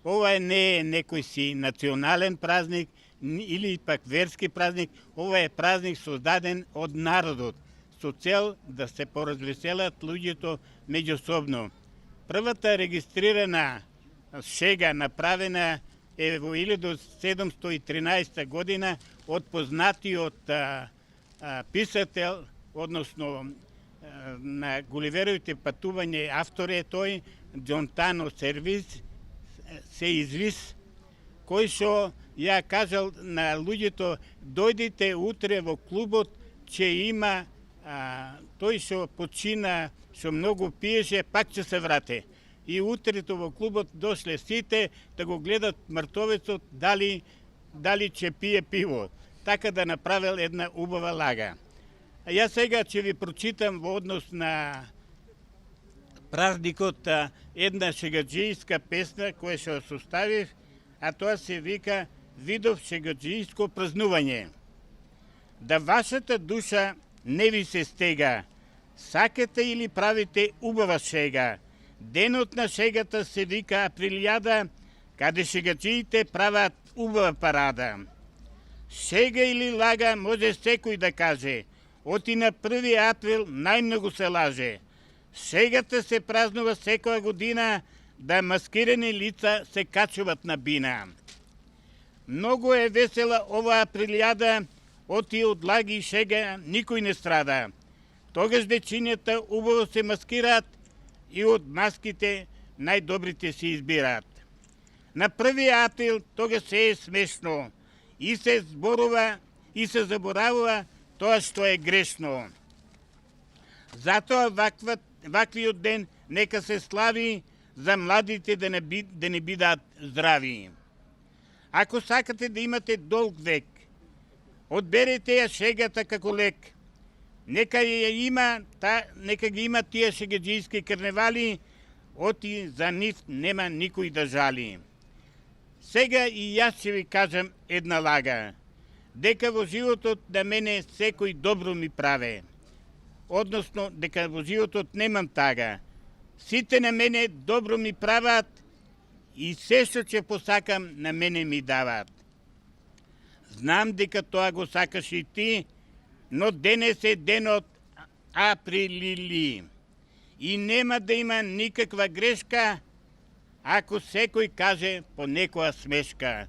Ова не е некој си национален празник или пак верски празник, ова е празник создаден од народот, со цел да се поразвеселат луѓето меѓусобно. Првата регистрирана шега направена е во 1713 година од познатиот писател, односно на Гуливеровите патување автор е тој, Џонтано Сервис, се извис, кој што ја кажал на луѓето, дојдите утре во клубот, че има тој што почина, што многу пиеше, пак ќе се врате. И утрето во клубот дошле сите да го гледат мртовецот дали ќе пие пиво. Така да направил една убава лага. А јас сега ќе ви прочитам во однос на празникот една шегаџијска песна која што составив, а тоа се вика Видов шегаџијско празнување. Да вашата душа не ви се стега, сакате или правите убава шега. Денот на шегата се вика априлијада, каде шегаџиите прават убава парада. Шега или лага може секој да каже, оти на 1 април најмногу се лаже. Шегата се празнува секоја година, да маскирани лица се качуват на бина. Многу е весела ова априлијада, оти од лаги и шега никој не страда. Тогаш дечињата убаво се маскираат и од маските најдобрите се избираат. На 1 април тогаш се е смешно и се зборува и се заборавува тоа што е грешно. Затоа ваквиот ден нека се слави за младите да не бидат здрави. Ако сакате да имате долг век, одберете ја шегата како лек. Нека ги има тие шегаџијски карневали, оти за нив нема никој да жали. Сега и јас ќе ви кажам една лага, дека во животот на мене секој добро ми праве. Односно, дека во животот немам тага. Сите на мене добро ми прават и се што ќе посакам на мене ми дават. Знам дека тоа го сакаш и ти, но денес е денот априлили. И нема да има никаква грешка, ако секој каже по некоја смешка.